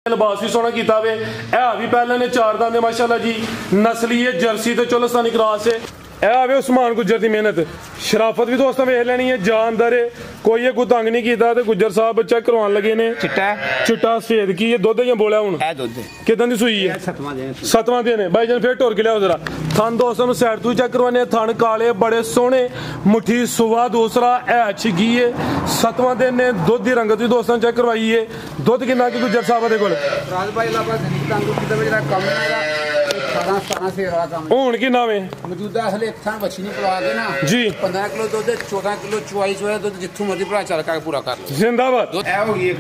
लिबास भी सोहना कीता वे है भी पहले ने 4 दांत माशाल्लाह जी नस्ली है जर्सी ते चोलस्तानी क्रॉस है आवे उस्मान गुज्जर की मेहनत शराफत भी दोस्तों वेख लेनी है जानदार है कोई ये तंग नहीं किया तो गुज्जर साहब चेक करवान लगे ने चिट्टा सफेद की दुध या बोलिया हूं किदां दी सूई है 7वां दिन है भाई जान फिर टुर के लिया जरा थन दोस्तों साइड तो चेक करवाने थन काले बड़े सोहने मुट्ठी सुवा दूसरा है छिगी है 7वां दिन ने दुध की रंगत भी दोस्तों चेक करवाई है दुध कितना की गुज्जर साहब दे कोल हूं कि मौजूदा असले एक थान बच्ची नहीं पला के ना जी 15 किलो दुध 14 किलो चुवाई दुध जिथों मर्जी भरा चल के पूरा कर लो जिंदाबाद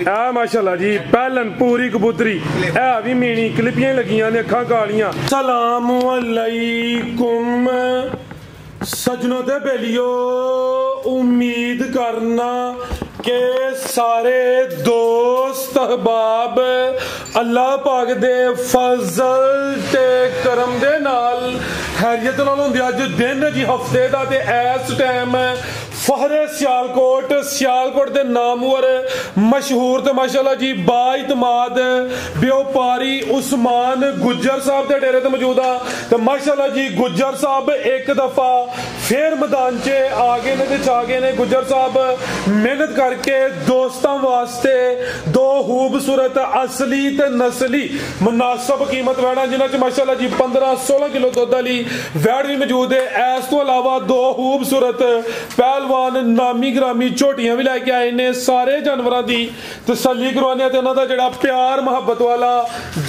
है माशाल्लाह जी पहलन पूरी कबूतरी है भी मीनी क्लिपियां लगियां ने अखां कालियां सलाम अलैकुम सजनों ते बेलियो उम्मीद करना के सारे दोस्त अहबाब अल्लाह पाक दे फजल ते करम दे नाल हैरियत नाल हुंदे अज दिन जी हफ्ते दा ते इस टाइम फहरे सियालकोट दे नामवर मशहूर ते माशाल्लाह जी बाइतमाद व्यापारी उस्मान गुज्जर साहब दे डेरे ते मौजूद आ ते माशाल्लाह जी गुज्जर साहब एक दफा फिर मैदान च आ गए ने ते चा गए ने गुज्जर साहब मेहनत करके दोस्तां वास्ते दो खूबसूरत असली ते नस्ली मुनासिब कीमत वैड़ा जिन्हां च माशाल्लाह जी 15-16 किलो दुध वाली वैड़ भी मौजूद है इस तो अलावा दो खूबसूरत पहलवान नामी ग्रामी झोटियां भी लैके आए ने सारे जानवरों की तसल्ली करवाने ते उन्हां दा जिहड़ा प्यार मुहब्बत वाला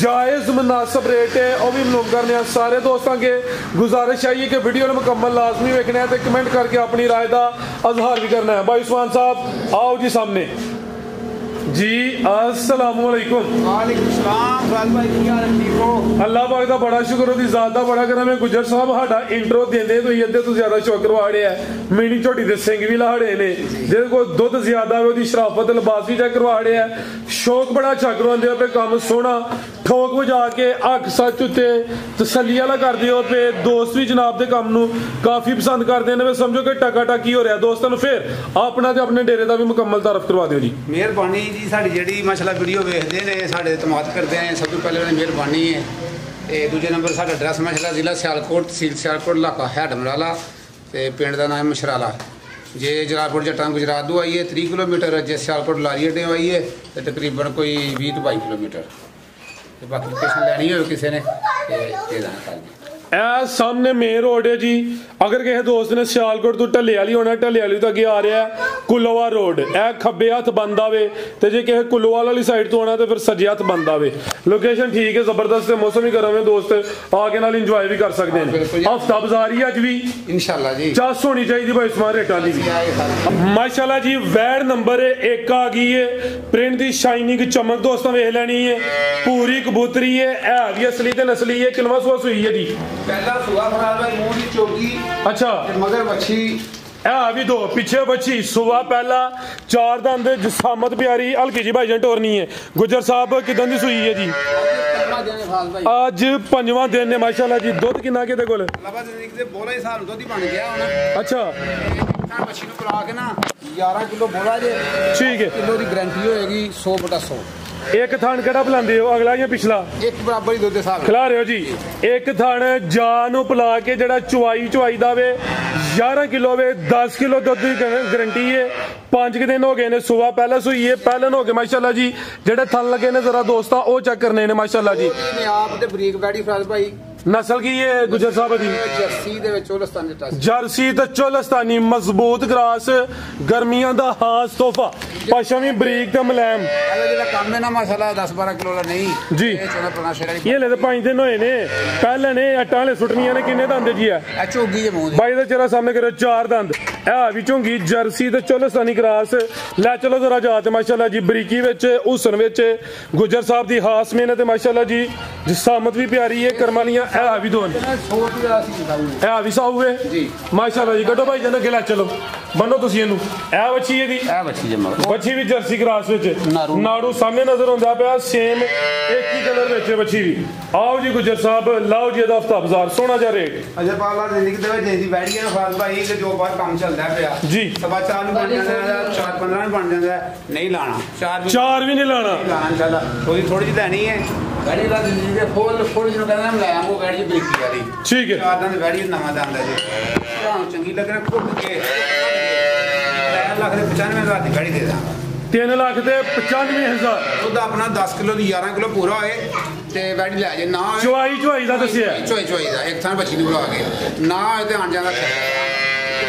जायज़ मुनासिब रेट है वह भी मालूम करने सारे दोस्तों के गुजारिश आई है कि वीडियो मुकम्मल लाजमी वेखना है तो कमेंट करके अपनी राय का अजहार भी करना है भाई उस्मान साहब आओ जी सामने जी अस्सलाम वालेकुम वालेकुम सलाम राज भाई की हाल ठीक हो अल्लाह पाक दा बड़ा शुक्र ओदी जात दा बड़ा करम है गुज्जर साहब साडा इंट्रो देंदे तो अद्धे तो ज्यादा शौक करवाड़े है मीनी झोटी दे सिंग भी लाड़े ने जे कोई दुध ज्यादा है ओदी शराफत लिबास भी चेक करवाड़े है शौक बड़ा अच्छा करवांदे पे काम सोहना ठोक वजा के हक सच उत्ते तसल्ली वाला करदे हो पे दोस्त भी जनाब दे काम नू काफी पसंद करदे ने समझो कि टका टकी हो रहा दोस्तों फिर अपना ते अपने डेरे दा भी मुकम्मल तारफ करवा दियो जी मेहरबानी जी साडी जेहड़ी माशाल्लाह वीडियो वेखदे ने साडे इतमाद करदे हैं सब तो पहले मेहरबानी है ते दूजे नंबर साडा एड्रैस माशाल्लाह जिला सियालकोट तहसील सियालकोट इलाका है डमराला ते पिंड दा नाम मशराला जे जलालपुर जट्टां गुजरात तो आई है 30 किलोमीटर जे सियालकोट लारी अड्डे आई है तो तकरीबन कोई 20-22 किलोमीटर ते बाकी लोकेशन लैनी हो किसी ने ते ए सामने मेन रोड है जी अगर किसी दोस्त ने सियालकोट तो ढले वाली होना ढले वाली तो अगे आ रहा है कुल्लोवाल रोड ए खब्बे हथ बंद आवे ते जे किसी कुल्लोवाल वाली साइड तो आना तो फिर सज्जे हथ बंद आवे लोकेशन ठीक है जबरदस्त है मौसम भी गर्म है दोस्त आके नाल इंजॉय भी कर सकते हैं हफ्ता बाजार ही अज भी इंशाल्लाह जी चस होनी चाहिए भाई उस्मान रेटा की माशाल्लाह जी वैड नंबर 1 आ गई है प्रिंट की शाइनिंग चमक दोस्तों वेख लेनी है पूरी कबूतरी है भी असली ते नस्ली है किलवा सुआ सुई है जी पहला सुआ फराज भाई मुंह दी चोगी अच्छा मगर बच्ची भी दो पीछे बच्ची सुबह पहला 4 दंद जिसामत प्यारी हल्की जी भाईजान टोरनी है गुज्जर साहब किदां दी सुई है जी आज 5वां दिन ने माशाल्लाह जी दुध कितना के कोल बोला ही साल दुध ही बन गया हुन अच्छा बच्ची नु पिला के ना 11 किलो बोला जे ठीक है किलो दी गारंटी होएगी 100/100 एक थान केड़ा पिलांदे हो अगला या पिछला एक बराबर ही दुध दे साहब खिला रहे हो जी एक थान जान पिला के जड़ा चुवाई दा वे 11 किलो वे 10 किलो दुध की गारंटी है 5 दिन हो गए ने सुबह पहला सुई है पहलन हो गए माशाल्लाह जी जेडे थन लगे ने जरा दोस्ता ओ चेक करने ने माशाल्लाह जी आप ते बरीक बैठी फराज भाई नस्ल की है गुजर साहब दी जर्सी ते चोलस्तानी मजबूत ग्रास गर्मियां दा खास तोहफा पशमी बरीक ते मुलायम काम है ना माशाल्लाह 10-12 किलो ला नहीं जी ये ले 5 दिन होए ने पहले ने अट्टां ले सुटनियां ने किन्ने दंद जी है झोगी जे मुंह भाई दा चेहरा सामने करो 4 दंद है भी झोंगी जर्सी ते चोलस्तानी ग्रास ले चलो जरा जात माशाल्लाह जी बरीकी विच हुसन विच गुजर साहब दी खास मेहनत माशाल्लाह जी जिसामत भी प्यारी है करमालियां है भी दोन है भी साहू है जी माशाल्लाह जी कटो भाई जन अगे लै चलो ਬੰਨੋ ਤੁਸੀਂ ਇਹਨੂੰ ਇਹ ਵੱਛੀ ਇਹਦੀ ਇਹ ਬੱਚੀ ਜੇ ਮਗਰ ਵੱਛੀ ਵੀ ਜਰਸੀ ਕ੍ਰਾਸ ਵਿੱਚ ਨਾੜੂ। ਨਾੜੂ ਸਾਹਮਣੇ ਨਜ਼ਰ ਆਉਂਦਾ ਪਿਆ ਸੇਮ ਇੱਕ ਹੀ ਕਲਰ ਵਿੱਚ ਵੱਛੀ ਵੀ ਆਓ ਜੀ ਗੁੱਜਰ ਸਾਹਿਬ ਲਾਓ ਜੀ ਇਹਦਾ ਹਫਤਾ ਬਾਜ਼ਾਰ ਸੋਹਣਾ ਜਿਹਾ ਰੇਟ ਅਜੇ ਪਾਲਾ ਜ਼ਿੰਦਗੀ ਦੇ ਵਿੱਚ ਜਿਹਦੀ ਬੈਠੀ ਹੈ ਫਾਜ਼ ਭਾਈ ਕਿ ਜੋ ਬਾਹਰ ਕੰਮ ਚੱਲਦਾ ਪਿਆ ਜੀ ਸਵਾ 4 ਨੂੰ ਬਣ ਜਾਂਦਾ 4-15 ਨੂੰ ਬਣ ਜਾਂਦਾ ਨਹੀਂ ਲਾਣਾ 4 ਵੀ ਨਹੀਂ ਲਾਣਾ ਲਾਣਾ ਚੱਲ ਥੋੜੀ ਜਿਹੀ ਲੈਣੀ ਹੈ ਗਾੜੀ ਦਾ ਜ਼ਿੰਦਗੀ ਦੇ ਫੁੱਲ ਜਿਹਨੂੰ ਕਹਿੰਦਾ ਮੈਂ ਲਾਇਆ ਉਹ ਗਾੜੀ ਬ੍ਰੇਕੀ ਵਾਲੀ ਠੀਕ ਹੈ ਚਾਰ ਦਾ ਵੈੜੀ ਨਵਾਂ ਦਾ ਆਂਦਾ ਜੀ ਤੁਹਾਨੂੰ ਚੰਗੀ ਲੱਗ ਰਿਹਾ ਘੁੱਟ ਕੇ 3 ਲੱਖ ਦੇ 95,000 ਦੀ ਗਾੜੀ ਦੇ ਦਾਂਗਾ 3 ਲੱਖ ਤੇ 95,000 ਉਹਦਾ ਆਪਣਾ 10 ਕਿਲੋ ਦੀ 11 ਕਿਲੋ ਪੂਰਾ ਹੋਏ ਤੇ ਵੈੜੀ ਲੈ ਜੇ ਨਾ ਚੁਆਈ ਦਾ ਦੱਸਿਆ ਚੋਈ ਦਾ ਇੱਕ ਥਾਂ ਬੱਚੀ ਨੂੰ ਬੁਲਾ ਕੇ ਨਾ ਹੋਏ ਤੇ ਆਣ ਜਾਂਦਾ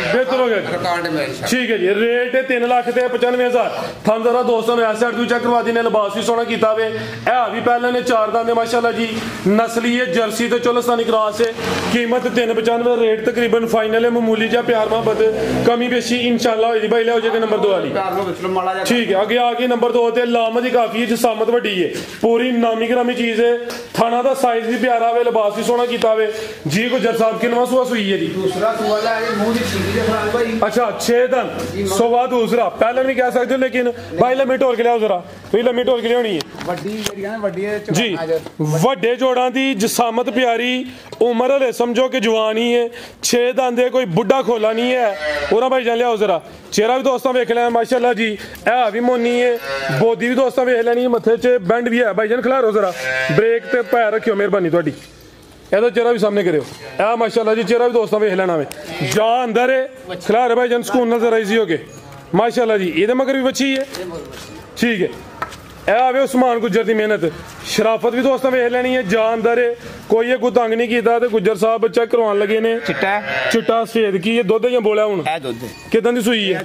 ਬਿਹਤਰ ਹੋ ਗਿਆ ਰਿਕਾਰਡ ਮੇਰੇ ਸ਼ਾਇਦ ਠੀਕ ਹੈ ਜੀ ਰੇਟ 3 ਲੱਖ ਤੇ 95,000 ਤੁਹਾਨੂੰ ਜ਼ਰਾ ਦੋਸਤਾਂ ਨੂੰ ਐਸਾ ਵੀ ਚੈੱਕ ਕਰਵਾ ਦਿੰਦੇ ਲਿਬਾਸ ਵੀ ਸੋਹਣਾ ਕੀਤਾ ਵੇ ਇਹ ਵੀ ਪਹਿਲਾਂ ਨੇ 4 ਦੰਦ ਮਾਸ਼ਾਅੱਲਾ ਜੀ ਨਸਲੀ ਹੈ ਜਰਸੀ ਤੇ ਚੋਲਸਤਾਨੀ ਕ੍ਰਾਸ ਹੈ ਕੀਮਤ 395 ਰੇਟ ਤਕਰੀਬਨ ਫਾਈਨਲ ਹੈ ਮਾਮੂਲੀ ਜਿਹਾ ਪਿਆਰ ਮੁਹੱਬਤ ਕਮੀ ਬੇਸ਼ੀ ਇਨਸ਼ਾਅੱਲਾ ਹੋਏਗੀ ਭਾਈ ਲਿਆਓ ਜੇ ਨੰਬਰ 2 ਵਾਲੀ ਪਿਆਰ ਨੂੰ ਵਿੱਚ ਮਾੜਾ ਜਿਹਾ ਠੀਕ ਹੈ ਅੱਗੇ ਆ ਗਈ ਨੰਬਰ 2 ਤੇ ਲਾਮਤ ਦੀ ਕਾਫੀ ਹੈ ਜਸਾਮਤ ਵੱਡੀ ਹੈ ਪੂਰੀ ਨਾਮੀ ਗ੍ਰਾਮੀ ਚੀਜ਼ ਹੈ ਥਾਣਾ ਦਾ ਸਾਈਜ਼ ਵੀ ਪਿਆਰਾ ਹੋਵੇ ਲਿਬਾਸ ਵੀ ਸੋਹਣਾ ਕੀਤਾ ਹੋਵੇ ਜੀ ਗੁੱਜਰ ਸਾਹਿਬ ਕਿੰਨਵਾਂ ਸੂਆ ਸੂਈ ਹੈ ਜੀ ਦੂਸਰਾ ਸਵਾਲ ਹੈ ਮੂੰਹ ਦੀ ਚੀਜ਼ ਦੇ ਖਰਾਬ ਭਾਈ अच्छा 6 दन सवा दूसरा पहले नहीं कह सकते लेकिन भाई लम्मी ढोल के लियाओ जरा तुम लम्मी ढोल के लियानी है ਵੱਡੀ ਜਿਹੜੀਆਂ ਵੱਡੀਆਂ जी ਵੱਡੇ ਜੋੜਾਂ ਦੀ ਜਸਾਮਤ ਪਿਆਰੀ ਉਮਰ ਹਲੇ ਸਮਝੋ ਕਿ ਜਵਾਨੀ ਹੈ 6 ਦੰਦ ਦੇ ਕੋਈ ਬੁੱਢਾ ਖੋਲਾ ਨਹੀਂ ਹੈ ਉਹਨਾਂ ਭਾਈ ਜਾਨ ਲਿਆਓ ਜ਼ਰਾ ਚਿਹਰਾ ਵੀ ਦੋਸਤਾਂ ਵੇਖ ਲਿਆ ਮਾਸ਼ਾਅੱਲਾ ਜੀ ਇਹ ਵੀ ਮੋਨੀ ਹੈ ਬੋਦੀ ਵੀ ਦੋਸਤਾਂ ਵੇਖ ਲੈਣੀ ਮੱਥੇ 'ਚ ਬੈਂਡ ਵੀ ਹੈ ਭਾਈ ਜਾਨ ਖਿਲਾਰੋ ਜ਼ਰਾ ਬ੍ਰੇਕ ਤੇ ਪੈਰ ਰੱਖਿਓ ਮਿਹਰਬਾਨੀ ਤੁਹਾਡੀ ਇਹਦਾ ਚਿਹਰਾ ਵੀ ਸਾਹਮਣੇ ਕਰਿਓ ਇਹ ਮਾਸ਼ਾਅੱਲਾ ਜੀ ਚਿਹਰਾ ਵੀ ਦੋਸਤਾਂ ਵੇਖ ਲੈਣਾ ਵੇ ਜਾ ਅੰਦਰ ਹੈ ਖਿਲਾਰੇ ਭਾਈ ਜਾਨ ਸਕੂਨ ਨਾਲ ਜ਼ਰਾ ਇਜ਼ੀ ਹੋ ਕੇ ਮਾਸ਼ਾਅੱਲਾ ਜੀ ਇਹਦੇ ਮਗਰ ਵੀ ਬੱਚੀ ਹੈ ਠੀਕ ਹੈ ਇਹ ਆਵੇ ਉਸਮਾਨ ਗੁੱਜਰ ਦੀ ਮਿਹਨਤ ਸ਼ਰਾਫਤ ਵੀ ਦੋਸਤਾਂ ਵੇਖ ਲੈਣੀ ਹੈ ਜਾ ਅੰਦਰ ਹੈ ਕੋਈ ਇਹ ਕੋਈ ਤੰਗ ਨਹੀਂ ਕੀਤਾ ਤੇ ਗੁੱਜਰ ਸਾਹਿਬ ਬੱਚਾ ਕਰਵਾਉਣ ਲੱਗੇ ਨੇ ਚਿੱਟਾ ਸਫੇਦ ਕੀ ਇਹ ਦੁੱਧ ਜਾਂ ਬੋਲਿਆ ਹੁਣ ਇਹ ਦੁੱਧ ਕਿਦਾਂ ਦੀ ਸੂਈ ਹੈ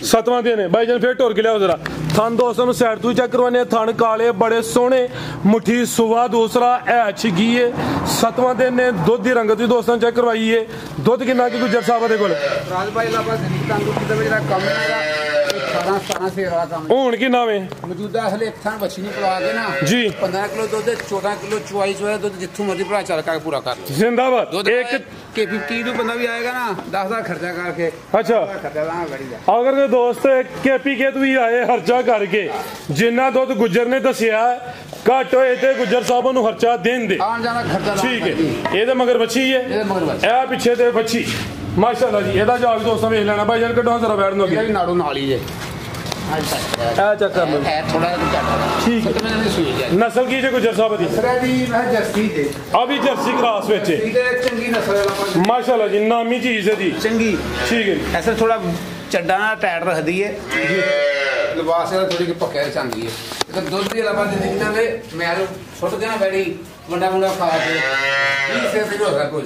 7ਵਾਂ ਦਿਨ ਹੈ ਭਾਈ ਜਾਨ ਫੇਰ ਟੁਰ ਕੇ ਲਿਆਓ ਜ਼ਰਾ ਥਣ ਦੋਸਤਾਂ ਨੂੰ ਸਾਈਡ ਤੋਂ ਚੈੱਕ ਕਰਵਾਨੇ ਥਣ ਕਾਲੇ ਬੜੇ ਸੋਹਣੇ ਮੁੱਠੀ ਸੁਵਾ ਦੂਸਰਾ ਐ ਛਿਗੀ ਹੈ 7ਵਾਂ ਦਿਨ ਨੇ ਦੁੱਧ ਦੀ ਰੰਗਤ ਵੀ ਦੋਸਤਾਂ ਚੈੱਕ ਕਰਵਾਈ ਹੈ ਦੁੱਧ ਕਿੰਨਾ ਕੀ ਗੁੱਜਰ ਸਾਹਿਬ ਦੇ ਕੋਲ ਰਾਜ ਭਾਈ ਦਾ ਬਸ ਤੰਦਰੁਸਤੀ ਦਾ ਜਿਹੜਾ ਕੰਮ ਹੈਗਾ 18-17 ਸੇਰ ਵਾਲਾ ਕੰਮ ਹੁਣ ਕੀ ਨਾਵੇਂ ਮੌਜੂਦਾ ਅਸਲੇ ਇੱਕ ਥਾਂ ਬੱਚੀ ਨਹੀਂ ਪਲਾ ਕੇ ਨਾ ਜੀ 15 ਕਿਲੋ ਦੁੱਧ 14 ਕਿਲੋ ਚੁਆਈ ਦੁੱਧ ਜਿੱਥੋਂ ਮਰਜ਼ੀ ਭਰਾ ਚੱਲ ਕੇ ਪੂਰਾ ਕਰ ਲਓ ਜ਼ਿੰਦਾਬਾਦ ਇੱਕ ਕੇ 50 ਨੂੰ ਬੰਦਾ ਵੀ ਆਏਗਾ ਨਾ 10,000 ਖਰਚਾ ਕਰਕੇ ਅੱਛਾ ਖਰਚਾ ਲਾਂਗਾ ਗੜੀ ਦਾ ਅਗਰ ਕੋਈ ਦੋਸਤ ਕੇਪੀ ਕੇ ਵੀ ਆਏ ਖਰਚਾ ਕਰਕੇ ਜਿੰਨਾ ਦੁੱਧ ਗੁੱਜਰ ਨੇ ਦੱਸਿਆ ਘੱਟ ਹੋਏ ਤੇ ਗੁੱਜਰ ਸਾਹਿਬ ਨੂੰ ਖਰਚਾ ਦੇਣ ਦੇ ਆਣ ਜਾਣਾ ਖਰਚਾ ਠੀਕ ਹੈ ਇਹਦੇ ਮਗਰ ਬੱਚੀ ਹੈ ਇਹਦੇ ਮਗਰ ਬੱਚੀ ਇਹ ਪਿੱਛੇ ਤੇ ਬੱਚੀ ਮਾਸ਼ਾਅੱਲਾ ਜੀ ਇਹਦਾ ਜਾ ਵੀ ਦੋਸਤਾਂ ਵੇਖ ਲੈਣਾ ਭਾਈ ਜਾਨ ਕੱਢੋ ਜ਼ਰਾ ਬੈਠ ਨੂੰ ਇਹ ਵੀ ਨਾੜੂ ਨਾਲ ਹੀ ਜੇ ਇਹ ਚੱਕ ਕਰ ਲਓ ਥੋੜਾ ਜਿਹਾ ਘੱਟ ਠੀਕ ਹੈ ਮੈਂ ਸੂਈ ਜਾ ਨਸਲ ਕੀ ਜੇ ਗੁੱਜਰ ਸਾਹਿਬ ਦੀ ਸਰਾ ਦੀ ਮੈਂ ਜਰਸੀ ਦੇ ਆ ਵੀ ਜਰਸੀ ਕ੍ਰਾਸ ਵਿੱਚ ਹੈ ਠੀਕ ਹੈ ਚੰਗੀ ਨਸਲ ਵਾਲਾ ਮਾਸ਼ਾਅੱਲਾ ਜੀ ਨਾਮੀ ਚੀਜ਼ ਹੈ ਜੀ ਚੰਗੀ ਠੀਕ ਹੈ ਐਸਾ ਥੋੜਾ ਚੱਡਾ ਨਾਲ ਟਾਈਟ ਰੱਖਦੀ ਹੈ ਜੀ ਲਿਬਾਸ ਇਹਦਾ ਥੋੜੀ ਜਿਹੀ ਪੱਕਿਆ ਚਾਂਦੀ ਹੈ ਤੇ ਦੁੱਧ ਦੀ ਲਬਾ ਦੇ ਦਿਖਣਾ ਵੇ ਮੈਂ ਛੁੱਟ ਗਿਆ ਬੈੜੀ ਵੱਡਾ ਮੁੰਡਾ ਖਾ ਕੇ ਇਹ ਸਿਰ ਤੇ ਹੋਗਾ ਕੋਈ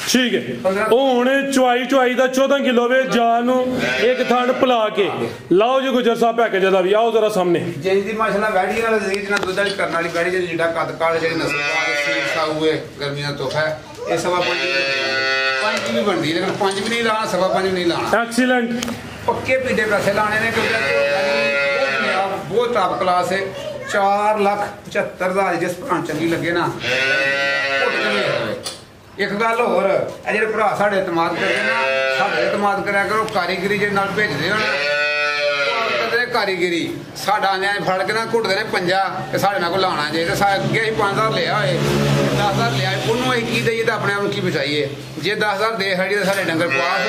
ਠੀਕ ਹੈ ਉਹ ਹੁਣ ਚੁਆਈ ਦਾ 14 ਕਿਲੋ ਵੇ ਜਾਨ ਨੂੰ ਇੱਕ ਥਣ ਪਲਾ ਕੇ ਲਾਓ ਜੀ ਗੁੱਜਰ ਸਾਹਿਬ ਪੈਕੇਜ ਦਾ ਵੀ ਆਓ ਜ਼ਰਾ ਸਾਹਮਣੇ ਜਿੰਜ ਦੀ ਮਾਸ਼ਾਅੱਲਾ ਬੈੜੀ ਨਾਲ ਜ਼ੀਜ ਨਾਲ ਦੁੱਧ ਵਾਲੀ ਕਰਨ ਵਾਲੀ ਬੈੜੀ ਜਿਹੜਾ ਕੱਦ ਕਾਲ ਜਿਹੜੀ ਨਸਲ ਵਾਲੀ ਸੀਲ ਖਾਊਏ ਗਰਮੀਆਂ ਤੋਂ ਹੈ ਇਹ ਸਵਾ 5 ਵੀ ਬਣਦੀ ਲੇਕਿਨ 5 ਵੀ ਨਹੀਂ ਲਾਣਾ ਸਵਾ 5 ਵੀ ਨਹੀਂ ਲਾਣਾ ਐਕਸੀਲੈਂਟ ਪੱਕੇ ਪੀਡੇ ਪੈਸੇ ਲਾਣੇ ਨੇ ਕਿਉਂਕਿ ਬਹੁਤ ਟਾਪ ਕਲਾਸ ਹੈ 4,75,000 ਜਿਸ ਭਰਾ ਚੰਗੀ ਲੱਗੇ ਨਾ ਇੱਕ ਗੱਲ ਹੋਰ ਇਹ ਜਿਹੜੇ ਭਰਾ ਸਾਡੇ ਇਤਮਾਦ ਕਰਦੇ ਨਾ ਸਾਡੇ ਇਤਮਾਦ ਕਰਿਆ ਕਰੋ ਕਾਰੀਗਰੀ ਜੇ ਨਾਲ ਭੇਜਦੇ ਹੋ ਨਾ ਕਾਰੀਗਰੀ ਸਾਡਾ ਆਂਦਿਆਂ ਫੜ ਕੇ ਨਾ ਘੁੱਟਦੇ ਨੇ ਪੰਜਾ ਤੇ ਸਾਡੇ ਨਾਲ ਕੋਲ ਲਾਉਣਾ ਜੇ ਤੇ ਅੱਗੇ ਅਸੀਂ 5,000 ਲਿਆ ਹੋਏ 10,000 ਲਿਆ ਉਹਨੂੰ ਅਸੀਂ ਕੀ ਦਈਏ ਤਾਂ ਆਪਣੇ ਆਪ ਨੂੰ ਕੀ ਬਚਾਈਏ ਜੇ 10,000 ਦੇ ਸਾਡੀ ਤਾਂ ਸਾਡੇ ਡੰਗਰ ਪਾਸ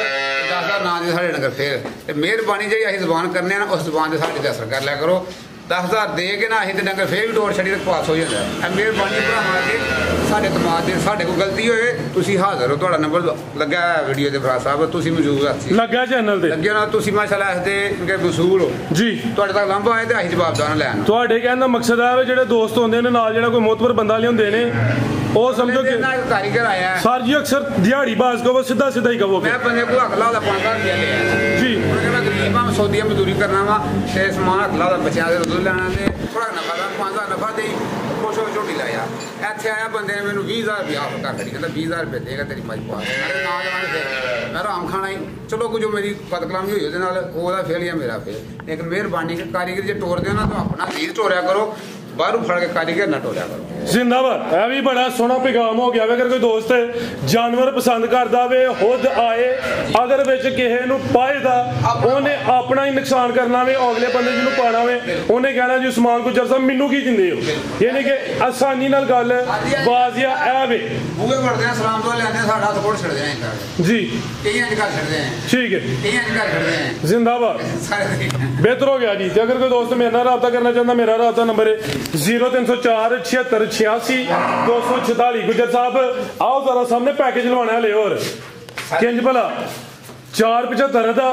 10,000 ਨਾ ਦੇ ਸਾਡੇ ਡੰਗਰ ਫੇਰ ਤੇ ਮਿਹਰਬਾਨੀ ਜਿਹੜੀ ਅਸੀਂ ਜ਼ਬਾਨ ਕਰਨੇ ਆ ਨਾ ਉਸ ਜ਼ਬਾਨ ਤੇ ਸਾਡੇ ਤੇ ਅਸਰ ਕਰ ਲਿਆ ਕਰੋ 10,000 ਦੇ ਕੇ ਨਾ ਅਸੀਂ ਤੇ ਡੰਗਰ ਫੇਰ ਵੀ ਤੋੜ ਛੱਡੀ ਤੇ ਪਾਸ ਹੋ ਜਾਂਦਾ ਇਹ ਮਿਹਰਬਾਨੀ ਭਰਾਵਾਂ ਕੇ ਸਾਡੇ ਦਿਮਾਗ ਦੇ ਸਾਡੇ ਕੋਲ ਗਲਤੀ ਹੋਏ ਤੁਸੀਂ ਹਾਜ਼ਰ ਹੋ ਤੁਹਾਡਾ ਨੰਬਰ ਲੱਗਾ ਵੀਡੀਓ ਦੇ ਭਰਾ ਸਾਹਿਬ ਤੁਸੀਂ ਮੌਜੂਦ ਸੀ ਲੱਗਾ ਚੈਨਲ ਤੇ ਲੱਗਿਆ ਨਾ ਤੁਸੀਂ ਮਾਸ਼ਾਅੱਲਾ ਇਸ ਦੇ ਕਿ ਵਸੂਲ ਹੋ ਜੀ ਤੁਹਾਡੇ ਤੱਕ ਲੰਬਾ ਆਏ ਤੇ ਅਸੀਂ ਜਵਾਬਦਾਰ ਲੈਣ ਤੁਹਾਡੇ ਕਹਿਣ ਦਾ ਮਕਸਦ ਹੈ ਜਿਹੜੇ ਦੋਸਤ ਹੁੰਦੇ ਨੇ ਨਾਲ ਜਿਹੜਾ ਕੋਈ ਮੋਤਬਰ ਬੰਦਾ ਲਿਆਉਂਦੇ ਨੇ ਉਹ ਸਮਝੋ ਕਿ ਕਾਰੀਗਰ ਆਇਆ ਸਰ ਜੀ ਅਕਸਰ ਦਿਹਾੜੀ ਬਾਜ਼ ਕਹੋ ਸਿੱਧਾ ਹੀ ਕਹੋ ਮੈਂ ਬੰਦੇ ਕੋਲ ਅਗਲਾ ਦਾ 5,000 ਰੁਪਇਆ ਲਿਆ ਜੀ ਮੈਂ ਗਰੀਬ ਆ ਸੌਦੀਆ ਮਜ਼ਦੂਰੀ ਕਰਨਾ ਵਾ ਤੇ ਸਮਾਨ ਅਗਲਾ ਦਾ ਬੱਚਿਆਂ ਦੇ ਦੁੱਧ ਲੈਣਾ ਤੇ ਥੋੜਾ ਨਫਾ ਦਾ 5,000 ਨਫਾ ਦੇ ਖੁਸ਼ ਹੋ ਝੋਟੀ ਲਾਇਆ ਇੱਥੇ ਆਇਆ ਬੰਦੇ ਨੇ ਮੈਨੂੰ 20,000 ਰੁਪਇਆ ਆਫਰ ਕਰ ਦਿੱਤੀ ਕਹਿੰਦਾ 20,000 ਰੁਪਏ ਦੇਗਾ ਤੇਰੀ ਮਾਈ ਪਾ ਮੇਰੇ ਨਾਲ ਜਾਣਾ ਫਿਰ ਮੈਂ ਆਰਾਮ ਖਾਣਾ ਹੀ ਚਲੋ ਕੁਝ ਮੇਰੀ ਬਦਕਲਾਮੀ ਹੋਈ ਉਹਦੇ ਨਾਲ ਉਹਦਾ ਫੇਲ ਜਾਂ ਮੇਰਾ ਫੇਲ ਇੱਕ ਮਿਹਰਬਾਨੀ ਕਿ ਕਾਰੀਗਰ ਜੇ ਟੋਰਦੇ ਹੋ ਨਾ ਤਾਂ ਆਪਣਾ ਰੀਤ ਟੋਰਿਆ ਕਰੋ ਬਾਹਰੋਂ ਫੜ ਕੇ ਕਾਰੀਗਰ ਨਾ ਟੋਰਿਆ ਕਰੋ जिंदाबाद। यह भी बड़ा सोहना पैगाम हो गया वे। अगर कोई दोस्त जानवर पसंद करता वे खुद आए, अगर विच किसे नूं पाएदा उन्हें अपना ही नुकसान करना वे, अगले बंदे जिन्हों पाना वे उन्हें कहना जी उस्मान गुज्जर साहब मैनू की दिंदे हो, यानी कि आसानी नाल गल वाजिया है वे। बूहे पड़ते हैं सलाम तो लेते हैं साडा सपोर्ट छड़ दें जी, कईयां च कर छड़दे हैं, ठीक है, कईयां च कर छड़दे हैं। जिंदाबाद, बेहतर हो गया जी। तो अगर कोई दोस्त मेरे नाल राब्ता करना चाहता, मेरा राब्ता नंबर है 0304 76 86 246। गुज्जर साहब आओ जरा सामने पैकेज लवाने ले और किंज भला 475 दा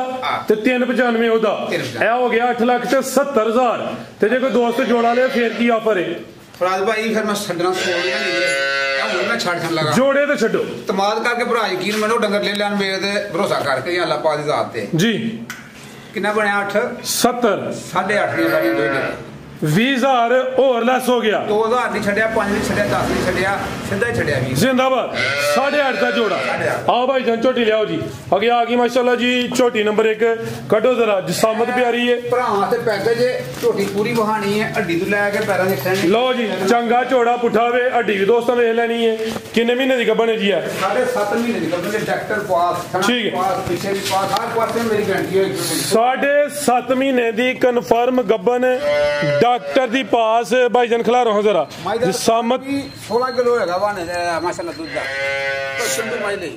ते 395 ओदा ए हो गया 8,70,000। ते जे कोई दोस्त जोड़ा ले फिर की ऑफर है फराज भाई? फिर मैं छड्डना सोचदा नहीं, मैं छड़ छड़ लगा जोड़े तो छड्डो तमाद करके भरा यकीन मनो डंगर ले लैन मेरे ते भरोसा करके या अल्लाह पाक दी जात ते जी। कितना बनया? 8 70 8.5 दी वाली 20,000 और लेस हो गया। 2000 नहीं छड़िया, 5 नहीं छड़िया, 10 नहीं छड़िया, सीधा ही छड़िया 20। जिंदाबाद। 8.5 का जोड़ा। आओ भाई जान झोटी लियाओ जी। आगे आ गई माशाल्लाह जी झोटी नंबर 1। कटो जरा जिसामत प्यारी है। भरावां ते पैकेज झोटी पूरी बहानी है, हड्डी तो लैके पैरां दे खैनी। लो जी चंगा झोड़ा पुठा वे, हड्डी भी दोस्तों वेख लेनी है। किन्ने महीने दी गब्बन है जी? 7.5 महीने दी गब्बन है, डॉक्टर पास, ठीक है, पास, पीछे भी पास, हर पासे मेरी गारंटी है। 7.5 महीने दी कन्फर्म गब्बन डॉक्टर दी पास। भाईजान खिला रहा हूं जरा जिसामत 16 किलो हैगा वाने माशाल्लाह दूध दा। तो पिंडू माई लई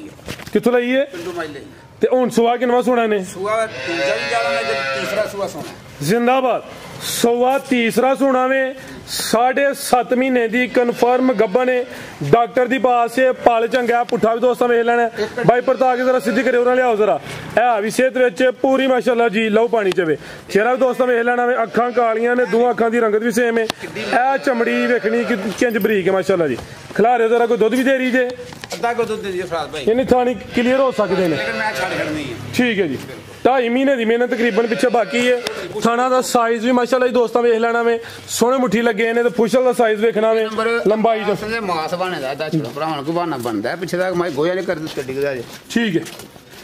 किथों लई है? पिंडू माई लई ते हुन सुआ किनवा सोना ने? सुआ दूजा भी ज्यादा ने, तीसरा सुआ सोना। जिंदाबाद। सुआ तीसरा सोना में 7.5 महीने दी कन्फर्म गब्बन है, डॉक्टर दी पास है, पाल चंगा पुठा भी दोस्तों वेख लेना। भाई परता के जरा सीधी करे लियाओ जरा। है भी सेहत विच पूरी माशाल्लाह जी, लहू पानी च वे। चेहरा भी दोस्तों वेख लेना वे, अखां कालियां ने, दोवां अखां दी रंगत भी सेम है। ए चमड़ी वेखनी किंज बरीक है माशाल्लाह जी। खिला रहे जरा कोई दुध भी दे रही जे? अद्धा को दुध दे दिए फराज भाई, यानी थानी क्लियर हो सकते हैं। लेकिन मैं छड़ छड़नी है। ठीक है जी। 2.5 महीने दी मेहनत तकरीबन पिछे बाकी है। थाना दा साइज भी माशाल्लाह जी दोस्तों वेख लेना वे, सोहने मुट्ठी लगे ने। ते फुशल दा साइज वेखना वे, लंबाई दा समझे मास बने दा दा छोड़ भरावां को बहाना बनदा है। पिछे तक मैं गोया नहीं कर कड्डी गदा जे। ठीक है।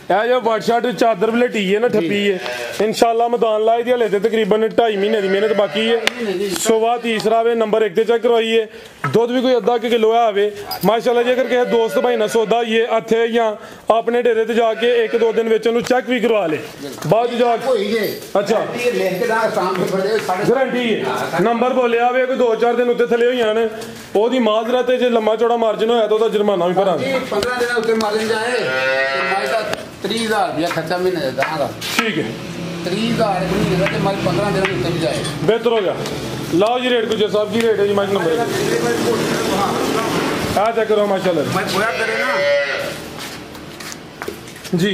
यह जो वाटशाट चादर भी लटी है ना, ठप्पी है इंशाल्लाह मैदान लाई दी। हले तकरीबन 2.5 महीने की मेहनत बाकी है। सुबह तीसरा वे नंबर 1 चेक करवाई है। दुध भी कोई अद्धा किलो है माशाल्लाह जी। अगर किसी दोस्त भाई ना सौदा ये हथे या अपने डेरे ते जाके 1-2 दिन विच चेक भी करवा ले बाद जाके। अच्छा गारंटी है। नंबर बोलिया वे कोई 2-4 दिन उत्ते थले हो जाने ओदी माजरत है। जे लम्मा चौड़ा मार्जिन होया तो जुर्माना भी भरा। 15 दिन उत्ते मार्जिन जाए तो मैं 30,000 रुपया खर्चा महीने दे दांगा। ठीक है। 30,000 महीने का मैं 15 दिन उत्ते भी जाए। बेहतर हो गया। लाओ जी रेट गुज्जर साहब की रेट है जी माइक नंबर आ चेक करो माशाल्लाह। मैं पूरा करे ना जी।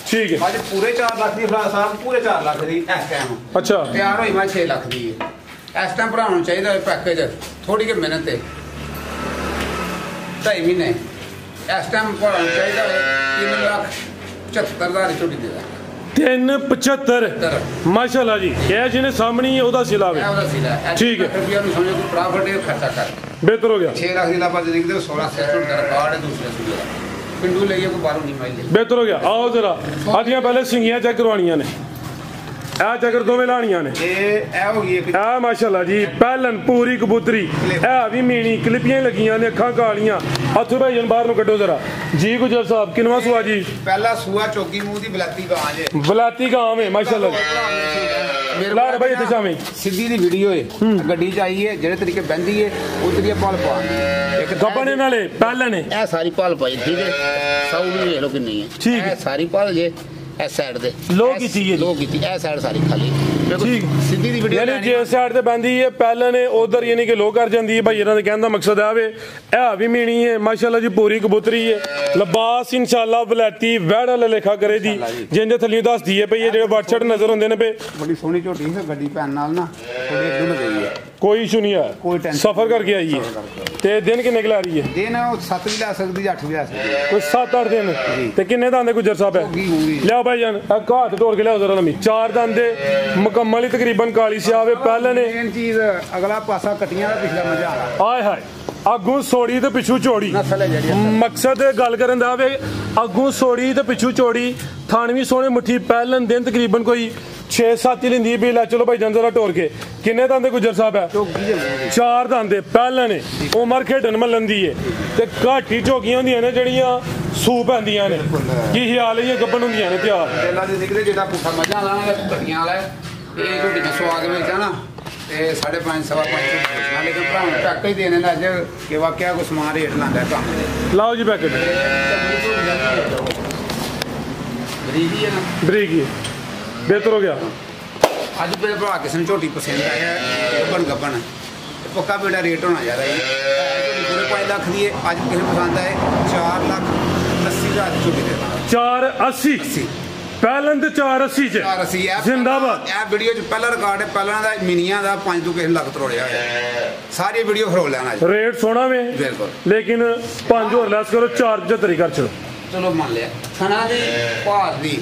ठीक है। आज पूरे 4 लाख दी फराज साहब, पूरे 4 लाख दी इस टाइम। अच्छा तैयार होई मैं 6 लाख दी है। इस टाइम भराना चाहिए पैकेज, थोड़ी की मेहनत है। 2.5 महीने इस टाइम भराना चाहिए 3,75,000 छोटी दे दा। 375 माशाल्लाह जी। यह जिन्हें सामने है ओदा सिला वे। ठीक है। रुपया नहीं समझो कोई प्रॉपर्टी खर्चा कर। बेहतर हो गया। 6 लाख दी लापा दे दे 16 सेकंड का रिकॉर्ड है दूसरे सूबे का। पिंडू ले को बारू नहीं माइल। बेहतर हो गया। आओ जरा आदियां पहले सिंगियां चेक करवानियां ने। ए चक्कर दोवें लानियां ने। ए माशाल्लाह जी पहलन पूरी कबूतरी ए भी मीनी क्लिपियां लगियां ने, अखां कालियां। हत्थ भाई जन बाहर नु कड्डो जरा जी। गुजर साहब किनवा सुआ जी? पहला सुआ चौकी मुंह दी बलाती गां जे। बलाती गां है माशाल्लाह। लार भाई इत्थे शामी सिद्धी दी वीडियो है, गड्डी च आई है, जेड़े तरीके बंदी है उस तरीके पाल पा एक गब्बने नाले पहलन है। ए सारी पाल पाई ठीक है। सौ भी देख लो कितनी है। ठीक है। सारी पाल जे इस साइड दे लो कीती है, लो कीती ए साइड सारी खाली। ठीक सीधी दी वीडियो यानी जे साइड ते बंदी है पहले ने उधर यानी कि लो कर जांदी है। भाई इन्हां दे कहण दा मकसद है वे ए भी मीणी है माशाल्लाह जी पूरी कबूतरी है। लिबास इंशाल्लाह बलैती वैड़ा लेखा करे दी जिंदे थल्लियों दसदी है भई ये जेड़े वाटछट नजर होंदे ने पे बड़ी सोहनी झोटी है। गड्डी पैन नाल ना थोड़ी एक दिन गई है, कोई इशू नहीं है। सफर करके आई है ते दिन किन्ने ला रही है? दिन 7 भी ला सकदी 8 भी ला सकदी कोई 7-8 दिन ते किन्ने दांदे गुजर साहब है? लिया भाई जान हाथ तोड़ के लिया जरा लम्मी 4 दांदे मुकम्मल ही तकरीबन काली स्यावे। पहले ने मेन चीज अगला पासा कटियां दा पिछला मजा आ रहा। आय हाय अगू सोड़ी ते पिछू चौड़ी। मकसद गल करन दा वे अगू सोड़ी ते पिछू चौड़ी। थान भी सोहने मुट्ठी पहलन दिन तकरीबन कोई 6-7 ਹੀ ਲਿੰਦੀ ਵੀ ਲੈ ਚਲੋ ਭਾਈ ਜਾਨ ਜ਼ਰਾ ਟੋਰ ਕੇ ਕਿੰਨੇ ਦੰਦੇ ਗੁੱਜਰ ਸਾਹਿਬ ਹੈ 4 ਦੰਦੇ ਪਹਿਲਾਂ ਨੇ ਉਮਰ ਖੇਡਣ ਮੱਲਣ ਦੀ ਏ ਤੇ ਘਾਟੀ ਝੋਕੀਆਂ ਹੁੰਦੀਆਂ ਨੇ ਜਿਹੜੀਆਂ ਸੂ ਪੈਂਦੀਆਂ ਨੇ ਕੀ ਖਿਆਲ ਹੈ ਇਹ ਗੱਬਣ ਹੁੰਦੀਆਂ ਨੇ ਤਿਆਰ ਪਹਿਲਾਂ ਦੇ ਨਿਕਲੇ ਜਿਹੜਾ ਪੁੱਠਾ ਮੱਝਾਂ ਵਾਲਾ ਘਟੀਆਂ ਵਾਲਾ ਇਹ ਝੋਟੀ ਦਾ ਸਵਾਦ ਵਿੱਚ ਆ ਨਾ ਤੇ 5.5 ਸਵਾ 5 ਪੁੱਛਣਾ ਲੇਕਿਨ ਭਰਾ ਨੂੰ ਟੱਕ ਹੀ ਦੇਣੇ ਦਾ ਅੱਜ ਕਿ ਵਾਕਿਆ ਕੋ ਸਮਾਨ ਰੇਟ ਲਾਂਦਾ ਕੰਮ ਦੇ ਲਾਓ ਜੀ ਪੈਕਟ ਬਰੀਕੀ ਹੈ ਨਾ ਬਰੀਕੀ ਬਿਹਤਰ ਹੋ ਗਿਆ ਅੱਜ ਮੇਰੇ ਭਰਾ ਕਿਸੇ ਨੂੰ ਝੋਟੀ ਪਸੰਦ ਆਇਆ ਗੱਬਣ ਪੱਕਾ ਬੇੜਾ ਰੇਟ ਹੋਣਾ ਜ਼ਿਆਦਾ ਹੈ ਝੋਟੀ ਪੂਰੇ 5 ਲੱਖ ਦੀ ਹੈ ਅੱਜ ਕਿਸੇ ਨੂੰ ਪਸੰਦ ਆਏ 4,80,000 ਦੀ ਝੋਟੀ ਦੇ ਦਾਂਗੇ 480 ਪਹਿਲਾਂ ਤੇ 480 ਚ 480 ਜ਼ਿੰਦਾਬਾਦ ਇਹ ਵੀਡੀਓ ਚ ਪਹਿਲਾ ਰਿਕਾਰਡ ਹੈ ਪਹਿਲਾਂ ਦਾ ਮਿਨੀਆਂ ਦਾ 5 ਤੋਂ ਕਿਸੇ ਲੱਖ ਤਰੋੜਿਆ ਹੋਇਆ ਸਾਰੀ ਵੀਡੀਓ ਫਰੋਲ ਲੈਣਾ ਅੱਜ ਰੇਟ ਸੋਹਣਾ ਵੇ ਬਿਲਕੁਲ ਲੇਕਿਨ 5 ਹੋਰ ਲੈਸ ਕਰੋ 475 ਕਰ ਚਲੋ ਚਲੋ ਮੰਨ ਲਿਆ ਥਣਾ ਦੀ ਭਾਰ ਦੀ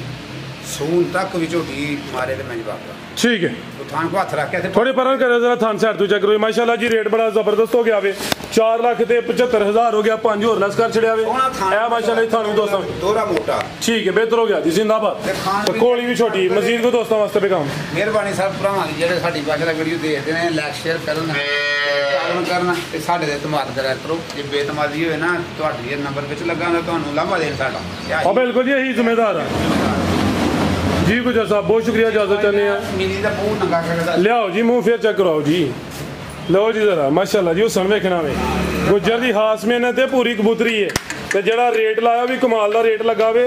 ਸੂਨ ਤੱਕ ਵੀ ਝੋਟੀ ਮਾਰੇ ਤੇ ਮੈਂ ਜਵਾਬ ਠੀਕ ਹੈ ਥਾਨ ਕੋ ਹੱਥ ਰੱਖ ਕੇ ਥੋੜੇ ਪਰਾਂ ਕਰਿਓ ਜ਼ਰਾ ਥਾਨ ਸਾਈਡ ਤੋਂ ਚੈੱਕ ਕਰੋ ਮਾਸ਼ਾਅੱਲਾ ਜੀ ਰੇਟ ਬੜਾ ਜ਼ਬਰਦਸਤ ਹੋ ਗਿਆ ਵੇ 4 ਲੱਖ ਤੇ 75000 ਹੋ ਗਿਆ 5 ਹੋਰ ਲੈਸ ਕਰ ਛੜਿਆ ਵੇ ਇਹ ਮਾਸ਼ਾਅੱਲਾ ਤੁਹਾਨੂੰ ਦੋਸਤਾਂ ਦੋਰਾ ਮੋਟਾ ਠੀਕ ਹੈ ਬਿਹਤਰ ਹੋ ਗਿਆ ਜੀ ਜ਼ਿੰਦਾਬਾਦ ਤੇ ਕੋਲੀ ਵੀ ਛੋਟੀ ਮਜ਼ੀਦ ਕੋ ਦੋਸਤਾਂ ਵਾਸਤੇ ਵੀ ਕੰਮ ਮਿਹਰਬਾਨੀ ਸਰ ਭਰਾਵਾਂ ਦੀ ਜਿਹੜੇ ਸਾਡੀ ਮਾਸ਼ਾਅੱਲਾ ਵੀਡੀਓ ਦੇਖਦੇ ਨੇ ਲਾਈਕ ਸ਼ੇਅਰ ਕਰਨ ਤੇ ਸਾਡੇ ਦੇ ਇਤਮਾਦ ਕਰਿਆ ਕਰੋ ਜੇ ਬੇਇਤਮਾਦੀ ਹੋਵੇ ਨਾ ਤੁਹਾਡੀ ਇਹ ਨੰਬਰ ਵਿੱਚ ਲੱਗਾ ਨਾ ਤੁਹਾਨੂੰ ਲਾਂਭਾ ਦੇਣ ਸਾਡਾ ਹਾਂ ਬਿਲਕੁਲ ਜੀ ਇਹੀ ਜ਼ਿੰਮੇਦਾਰ ਆ ਜੀ ਗੁਜਰ ਸਾਹਿਬ ਬਹੁਤ ਸ਼ੁਕਰੀਆ ਇਜਾਜ਼ਤ ਚਾਹੁੰਦੇ ਆ ਮਿਨੀ ਦਾ ਮੂੰਹ ਨੰਗਾ ਕਰਦਾ ਲਿਆਓ ਜੀ ਮੂੰਹ ਫੇਰ ਚੈੱਕ ਕਰਾਓ ਜੀ ਲਓ ਜੀ ਜ਼ਰਾ ਮਾਸ਼ਾਅੱਲਾ ਜੀ ਹੁਸਨ ਵੇਖਣਾ ਵੇ ਗੁੱਜਰ ਦੀ ਖਾਸ ਮਿਹਨਤ ਹੈ ਪੂਰੀ ਕਬੂਤਰੀ ਹੈ ਤੇ ਜਿਹੜਾ ਰੇਟ ਲਾਇਆ ਵੀ ਕਮਾਲ ਦਾ ਰੇਟ ਲੱਗਾ ਵੇ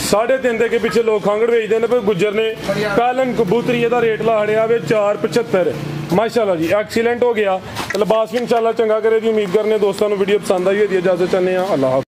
3.5 ਦੇ ਕੇ ਪਿੱਛੇ ਲੋਕ ਖਾਂਗੜ ਵੇਚਦੇ ਨੇ ਪਰ ਗੁੱਜਰ ਨੇ ਪਹਿਲਾਂ ਕਬੂਤਰੀ ਇਹਦਾ ਰੇਟ ਲਾੜਿਆ ਵੇ 475 ਮਾਸ਼ਾਅੱਲਾ ਜੀ ਐਕਸੀਲੈਂਟ ਹੋ ਗਿਆ ਲਿਬਾਸ ਵੀ ਇਨਸ਼ਾਅੱਲਾ ਚੰਗਾ ਕਰੇ ਦੀ ਉਮੀਦ ਕਰਨੇ ਦੋਸਤਾਂ ਨੂੰ ਵੀਡੀਓ ਪਸੰਦ ਆਈ ਹੋਈ ਦੀ ਇਜਾਜ਼ਤ ਚਾਹੁੰਦੇ ਆ ਅੱਲਾਹ